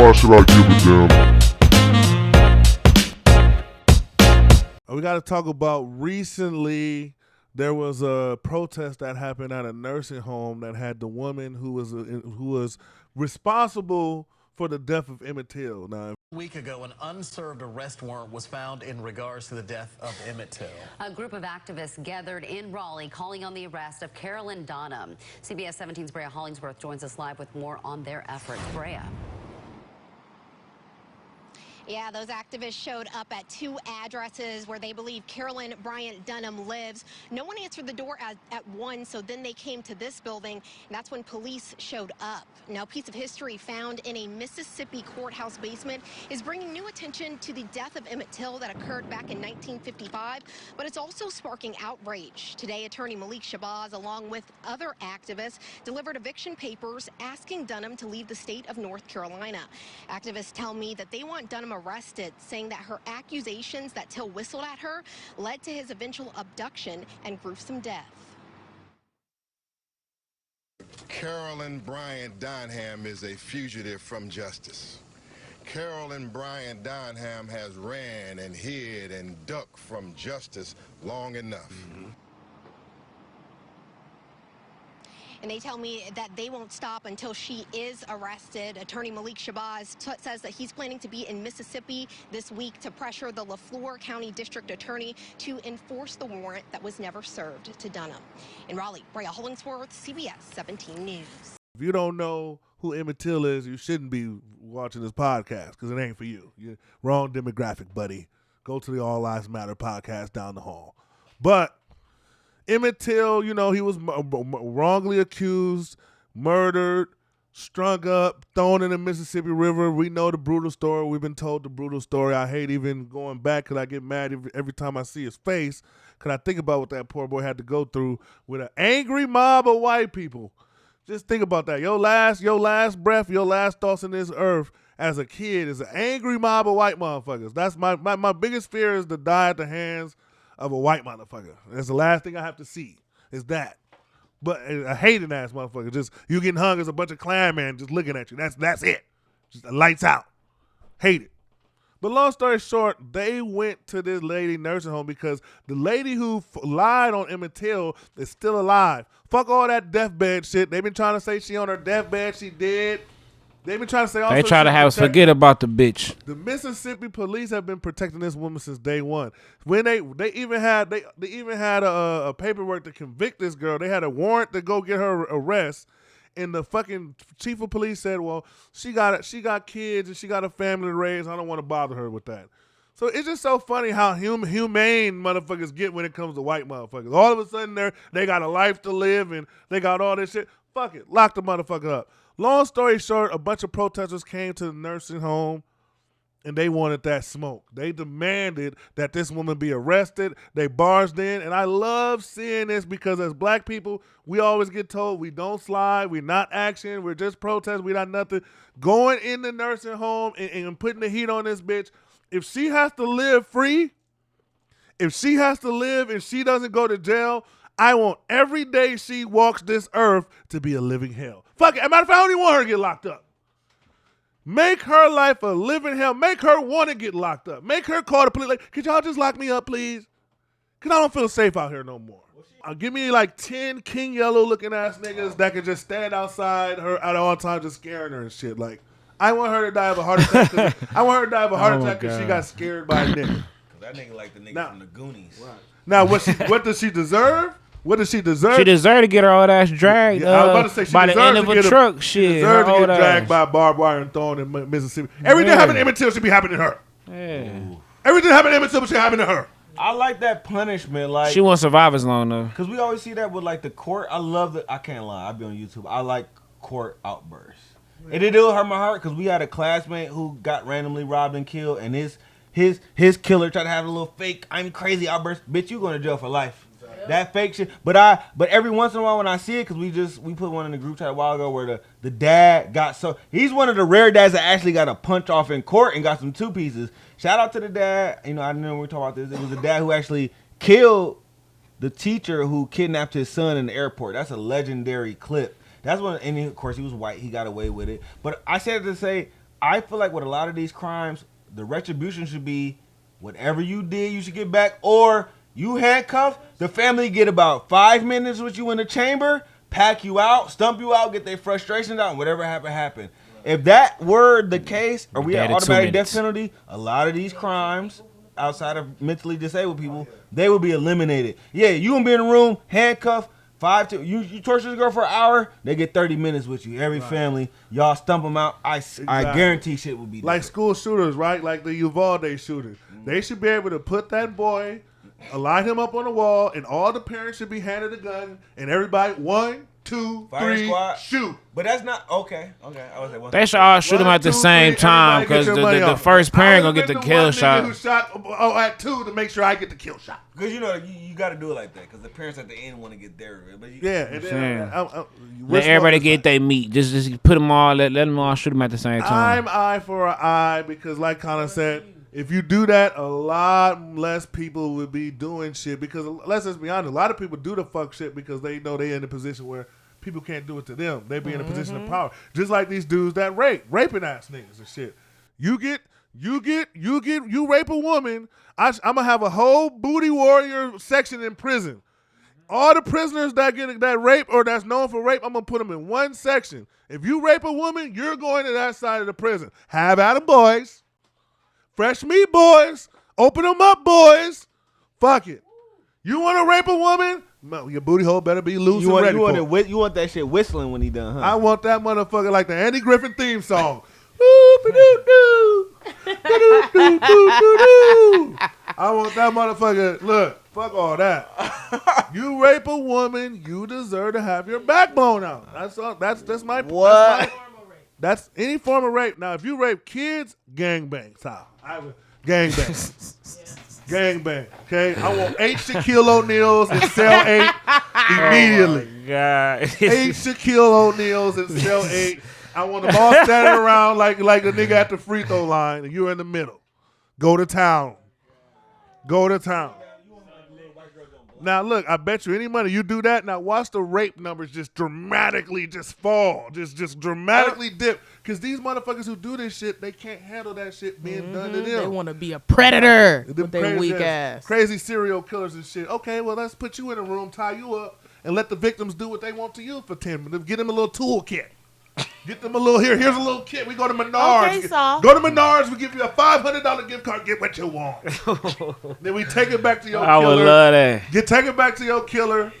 why should I give a damn? We got to talk about recently. There was a protest that happened at a nursing home that had the woman who was responsible for the death of Emmett Till. Now, A week ago, an unserved arrest warrant was found in regards to the death of Emmett Till. A group of activists gathered in Raleigh calling on the arrest of Carolyn Dunham. CBS 17's Brea Hollingsworth joins us live with more on their efforts. Brea. Yeah, those activists showed up at two addresses where they believe Carolyn Bryant Dunham lives. No one answered the door at one, so then they came to this building, and that's when police showed up. Now, a piece of history found in a Mississippi courthouse basement is bringing new attention to the death of Emmett Till that occurred back in 1955, but it's also sparking outrage. Today, attorney Malik Shabazz, along with other activists, delivered eviction papers asking Dunham to leave the state of North Carolina. Activists tell me that they want Dunham arrested, saying that her accusations that Till whistled at her led to his eventual abduction and gruesome death. Carolyn Bryant Dunham is a fugitive from justice. Carolyn Bryant Dunham has ran and hid and ducked from justice long enough. And they tell me that they won't stop until she is arrested. Attorney Malik Shabazz says that he's planning to be in Mississippi this week to pressure the Lafleur County District Attorney to enforce the warrant that was never served to Dunham. In Raleigh, Brea Hollingsworth, CBS 17 News. if you don't know who Emmett Till is, you shouldn't be watching this podcast because it ain't for you. You're wrong demographic, buddy. Go to the All Lives Matter podcast down the hall. But Emmett Till, you know, he was wrongly accused, murdered, strung up, thrown in the Mississippi River. We know the brutal story. We've been told the brutal story. I hate even going back because I get mad every time I see his face because I think about what that poor boy had to go through with an angry mob of white people. Just think about that. Your last breath, your last thoughts on this earth as a kid is an angry mob of white motherfuckers. That's my biggest fear is to die at the hands of a white motherfucker. That's the last thing I have to see is that. But a hating ass motherfucker. Just you getting hung as a bunch of Klan men just looking at you. That's it. Just lights out. Hate it. But long story short, they went to this lady nursing home because the lady who lied on Emmett Till is still alive. Fuck all that deathbed shit. They've been trying to say she on her deathbed. She did. They've been trying to say also they try to have us forget about the bitch. The Mississippi police have been protecting this woman since day one. When they even had a paperwork to convict this girl. They had a warrant to go get her arrest. And the fucking chief of police said, "Well, she got kids and she got a family to raise. I don't want to bother her with that." So it's just so funny how humane motherfuckers get when it comes to white motherfuckers. All of a sudden they got a life to live and they got all this shit. Fuck it, lock the motherfucker up. Long story short, a bunch of protesters came to the nursing home and they wanted that smoke. They demanded that this woman be arrested. They barged in, and I love seeing this because as black people, we always get told we don't slide, we're not action, we're just protest, we're not nothing. Going in the nursing home and putting the heat on this bitch, if she has to live free, if she has to live and she doesn't go to jail, I want every day she walks this earth to be a living hell. Fuck it. As a matter of fact, I don't even want her to get locked up. Make her life a living hell. Make her want to get locked up. Make her call the police. Like, could y'all just lock me up, please? Because I don't feel safe out here no more. Give me like 10 King Yellow looking ass niggas that could just stand outside her at all times just scaring her and shit. Like, I want her to die of a heart attack. I want her to die of a heart attack because she got scared by a nigga. Because that nigga like the nigga from the Goonies. Right. Now, what does she deserve? What does she deserve? She deserved to get her old ass dragged I was about to say, she by the end of a truck. She deserved to get dragged by barbed wire and thrown in Mississippi. Everything happened to Emmett Till should be happening to her. Yeah. Everything happened to Emmett Till should happen to her. I like that punishment. Like she won't survive as long though. Because we always see that with like the court. I love that. I can't lie. I'll be on YouTube. I like court outbursts. And it did hurt my heart because we had a classmate who got randomly robbed and killed, and his killer tried to have a little fake "I'm crazy" outburst. Bitch, you going to jail for life. That fake shit, but every once in a while when I see it, because we put one in the group chat a while ago where the dad got he's one of the rare dads that actually got a punch off in court and got some 2 pieces. Shout out to the dad. You know, I know we were talking about this. It was the dad who actually killed the teacher who kidnapped his son in the airport. That's a legendary clip. That's one, and of course he was white. He got away with it. But I said to say, I feel like with a lot of these crimes, the retribution should be whatever you did, you should get back, or you handcuffed, the family get about 5 minutes with you in the chamber, pack you out, stump you out, get their frustrations out, and whatever happened. If that were the case, or we had automatic death penalty, a lot of these crimes outside of mentally disabled people, they would be eliminated. Yeah, you gonna be in the room, handcuffed, you torture this girl for an hour, they get 30 minutes with you. Every family, y'all stump them out. I guarantee shit will be like different. school shooters, right? Like the Uvalde shooter. They should be able to put that boy, line him up on the wall, and all the parents should be handed a gun, and everybody 1, 2, Fire 3, squad. shoot. But that's not okay. I was like, They should all shoot them at the same time because the first parent gonna get the kill shot. Who shot at 2 to make sure I get the kill shot. Because you got to do it like that because the parents at the end want to get their. But And then let everybody get their meat. Just put them all. Let them all shoot them at the same time. I'm eye for an eye because, like Connor said, if you do that, a lot less people would be doing shit. Because let's just be honest, a lot of people do the fuck shit because they know they're in a position where people can't do it to them. They be in a position of power, just like these dudes that raping ass niggas and shit. You rape a woman. I'm gonna have a whole booty warrior section in prison. All the prisoners that get that rape or that's known for rape, I'm gonna put them in one section. If you rape a woman, you're going to that side of the prison. Have at 'em, boys. Fresh meat, boys. Open them up, boys. Fuck it. You want to rape a woman? Your booty hole better be loose and ready for it. You want that shit whistling when he done, huh? I want that motherfucker like the Andy Griffin theme song. I want that motherfucker. Look, fuck all that. You rape a woman, you deserve to have your backbone out. That's my what? That's any form of rape. Now, if you rape kids, gangbang style. Gangbang. Gangbang. Okay? I want 8 Shaquille O'Neals in cell 8 immediately. Oh my God. 8 Shaquille O'Neals in cell 8. I want them all standing around like the nigga at the free throw line, and you're in the middle. Go to town. Go to town. Now, look, I bet you any money you do that. Now, watch the rape numbers just dramatically just fall. Just dramatically dip. Because these motherfuckers who do this shit, they can't handle that shit being done to them. They want to be a predator with their weak ass. Crazy serial killers and shit. Okay, well, let's put you in a room, tie you up, and let the victims do what they want to you for 10 minutes. Get them a little toolkit. Get them a little here's a little kit. We go to Menards. Okay, Saul. Go to Menards. We give you a $500 gift card. Get what you want. Then we take it back to your killer. I would love that. Take it back to your killer,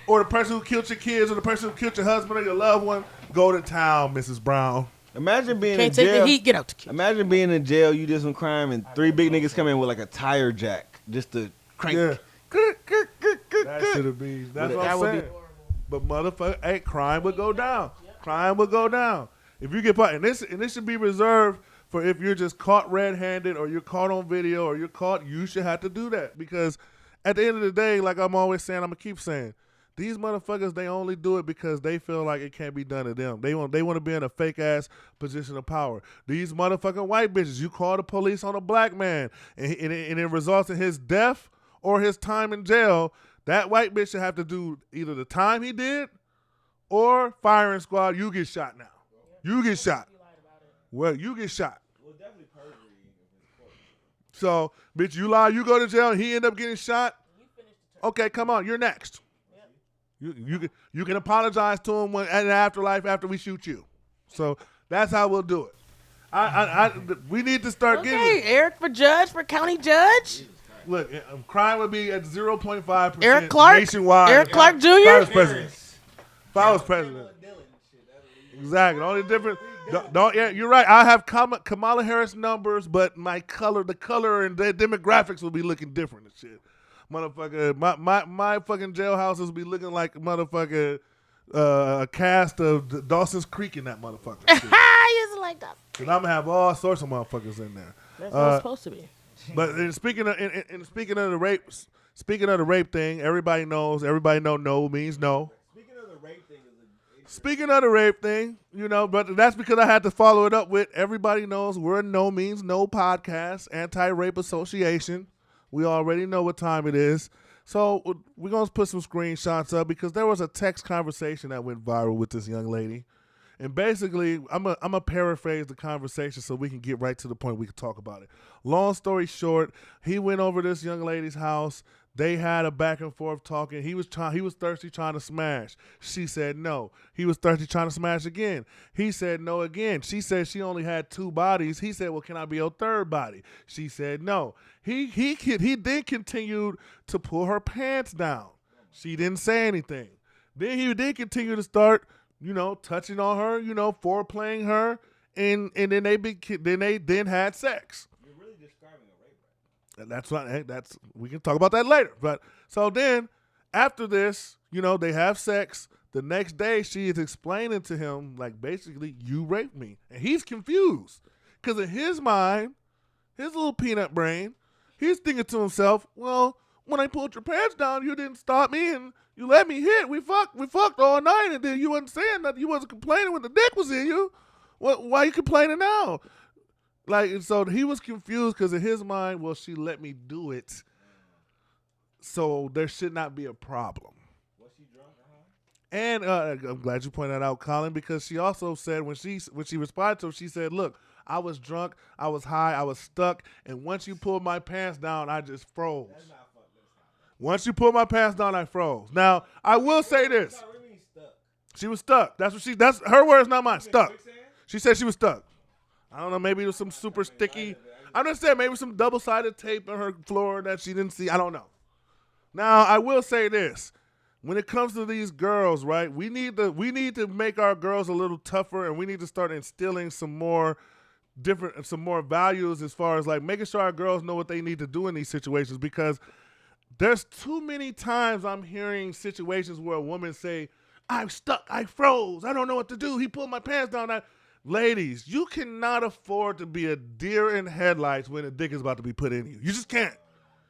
or the person who killed your kids, or the person who killed your husband or your loved one. Go to town, Mrs. Brown. Imagine being Can't in take jail. the heat. Get out the kid. Imagine being in jail. You did some crime, and 3 big niggas come in with like a tire jack just to crank. Yeah. That should have been. That's what I'm saying. But motherfucker, hey, crime would go down. Crime would go down. If you get caught, and this should be reserved for if you're just caught red-handed or you're caught on video or you're caught, you should have to do that. Because at the end of the day, like I'm always saying, I'm going to keep saying, these motherfuckers, they only do it because they feel like it can't be done to them. They want to be in a fake-ass position of power. These motherfucking white bitches, you call the police on a black man, and it results in his death or his time in jail, that white bitch should have to do either the time he did or firing squad, you get shot now. You get shot. Well, you get shot. So, bitch, you lie, you go to jail, and he end up getting shot. Okay, come on, you're next. You can apologize to him in the afterlife after we shoot you. So that's how we'll do it. We need to start getting. Okay, Eric for county judge. Look, crime would be at 0.5% Eric Clark nationwide. Eric Clark Jr. If I was president. If I was president. Exactly. Only difference. Yeah, you're right. I have Kamala Harris numbers, but the color and the demographics will be looking different and shit. Motherfucker, my fucking jailhouses will be looking like motherfucker a cast of Dawson's Creek in that motherfucker. I used to like that. Cause I'm gonna have all sorts of motherfuckers in there. That's what it's supposed to be. But speaking of the rape thing, everybody know no means no. Speaking of the rape thing, but that's because I had to follow it up with everybody knows we're a No Means No podcast, anti-rape association. We already know what time it is. So we're going to put some screenshots up because there was a text conversation that went viral with this young lady. And basically, I'm a paraphrase the conversation so we can get right to the point. We can talk about it. Long story short, he went over this young lady's house. They had a back and forth talking. He was thirsty trying to smash. She said no. He was thirsty trying to smash again. He said no again. She said she only had 2 bodies. He said, well, can I be your third body? She said no. He then continued to pull her pants down. She didn't say anything. Then he did continue to start, touching on her, foreplaying her, and then they had sex. You're really describing a rape. That's right. We can talk about that later. But so then, after this, they have sex. The next day, she is explaining to him, like, basically, you raped me, and he's confused because in his mind, his little peanut brain, he's thinking to himself, well, when I pulled your pants down, you didn't stop me and you let me hit. We fucked all night, and then you wasn't saying nothing. You wasn't complaining when the dick was in you. Why are you complaining now? Like, so he was confused because in his mind, well, she let me do it, so there should not be a problem. Was she drunk or high? And I'm glad you pointed that out, Colin, because she also said when she responded to him, she said, look, I was drunk, I was high, I was stuck, and once you pulled my pants down, I just froze. Once you pulled my pants down, I froze. Now, I will say this. She was stuck. That's her words, not mine. Stuck. She said she was stuck. I don't know, maybe it was some super sticky. I'm just saying maybe some double-sided tape on her floor that she didn't see. I don't know. Now, I will say this. When it comes to these girls, right, we need to make our girls a little tougher, and we need to start instilling some more values as far as like making sure our girls know what they need to do in these situations, because there's too many times I'm hearing situations where a woman say, I'm stuck, I froze, I don't know what to do, he pulled my pants down. Ladies, you cannot afford to be a deer in headlights when a dick is about to be put in you. You just can't.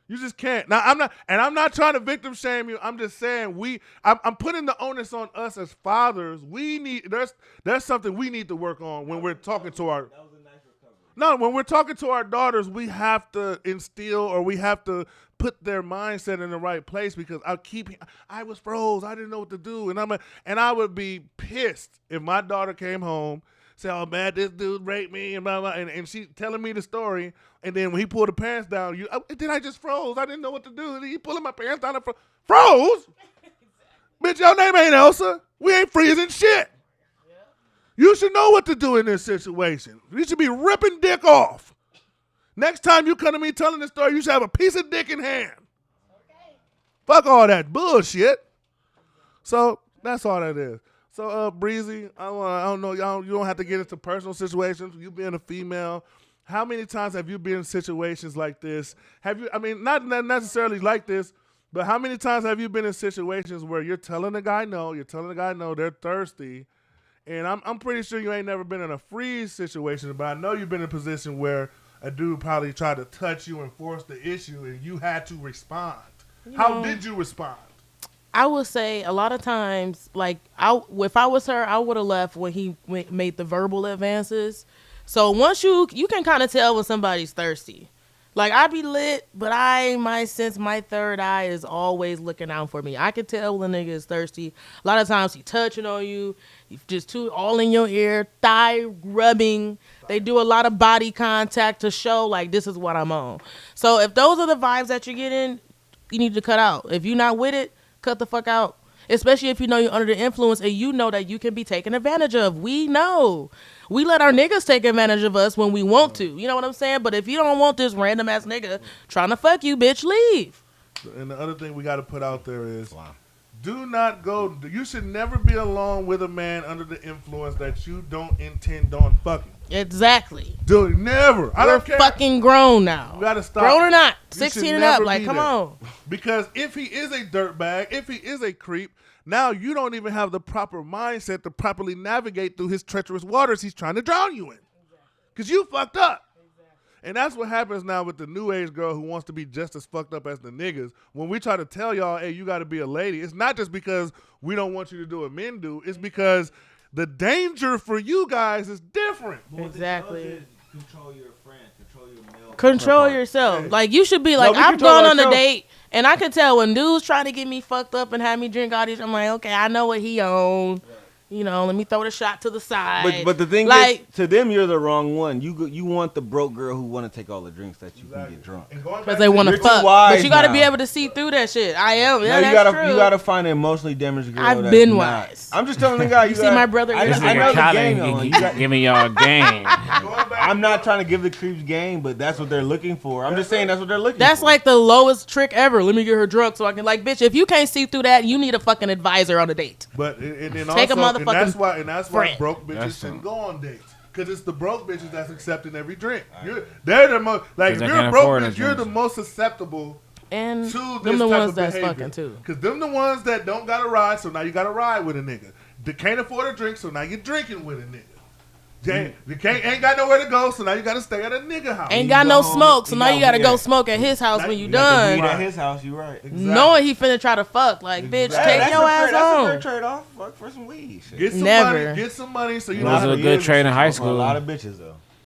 You just can't. Now, I'm not trying to victim shame you. I'm just saying I'm putting the onus on us as fathers. There's something we need to work on when we're talking to our. That was a nice recovery. No, when we're talking to our daughters, we have to instill, or we have to put their mindset in the right place, because I was froze. I didn't know what to do. And I would be pissed if my daughter came home, say, oh man, this dude raped me and blah, blah, and she telling me the story, and then when he pulled the pants down, then I just froze. I didn't know what to do. He pulling my pants down and froze? Bitch, your name ain't Elsa. We ain't freezing shit. You should know what to do in this situation. You should be ripping dick off. Next time you come to me telling this story, you should have a piece of dick in hand. Okay. Fuck all that bullshit. So that's all that is. So, Breezy, I don't know, you don't have to get into personal situations. You being a female, how many times have you been in situations like this? Not necessarily like this, but how many times have you been in situations where you're telling the guy no, they're thirsty, and I'm pretty sure you ain't never been in a freeze situation, but I know you've been in a position where a dude probably tried to touch you and force the issue, and you had to respond. How did you respond? I would say a lot of times, like, if I was her, I would have left when he made the verbal advances. So once you can kind of tell when somebody's thirsty. Like, I be lit, but my third eye is always looking out for me. I can tell when a nigga is thirsty. A lot of times he touching on you, he just all in your ear, thigh rubbing. They do a lot of body contact to show, like, this is what I'm on. So if those are the vibes that you're getting, you need to cut out. If you're not with it, cut the fuck out. Especially if you know you're under the influence and you know that you can be taken advantage of. We know. We let our niggas take advantage of us when we want to. You know what I'm saying? But if you don't want this random ass nigga trying to fuck you, bitch, leave. And the other thing we got to put out there is, you should never be alone with a man under the influence that you don't intend on fucking. Exactly. Dude, never. I don't care. We're fucking grown now. You gotta stop. Grown or not. You 16 and up. Like, come on. Because if he is a dirtbag, if he is a creep, now you don't even have the proper mindset to properly navigate through his treacherous waters he's trying to drown you in. Because you fucked up. And that's what happens now with the new age girl who wants to be just as fucked up as the niggas. When we try to tell y'all, hey, you got to be a lady, it's not just because we don't want you to do what men do. It's because the danger for you guys is different. Exactly. Control your friend. Control your male. Control yourself. Hey. Like, you should be like, I've gone on a date, and I can tell when dudes trying to get me fucked up and have me drink all these, I'm like, okay, I know what he on. You know, let me throw the shot to the side. But the thing like, is, to them, you're the wrong one. You want the broke girl who want to take all the drinks that you can get drunk. because they want to You're too fuck. wise But you got to now. be able to see through that shit. I am. Yeah, Now that's true. you gotta find an emotionally damaged girl. I've that's been not. wise. I'm just telling the guy. You see my brother I This know nigga the game. though. Colin, You got- give me y'all game. I'm not trying to give the creeps game, but that's what they're looking for. I'm just saying that's what they're looking for. That's like the lowest trick ever. Let me get her drunk so I can like, bitch. If you can't see through that, you need a fucking advisor on a date. But and then Take a also, and that's motherfucking why friend. broke bitches That's shouldn't true. go on dates. Cause it's the broke bitches that's accepting every drink. They're the most like if they you're a can't broke afford bitch, the you're the drinks. most susceptible And to them this the type ones of that's behavior. fucking too. Cause them the ones that don't gotta ride, so now you gotta ride with a nigga. They can't afford a drink, so now you're drinking with a nigga. Ain't got nowhere to go, so now you gotta stay at a nigga house. Ain't got no home, smoke, so he now got you gotta weed go at- smoke at his house Now when you you got the Weed done. at his house. You right. Exactly. Knowing he finna try to fuck, like, bitch, Exactly. take your ass That's a on. fair trade-off. Fuck for some weed. Shit. Get some Never. money. Get some money, so you It know was how a to good trade in high For a school. lot of bitches though.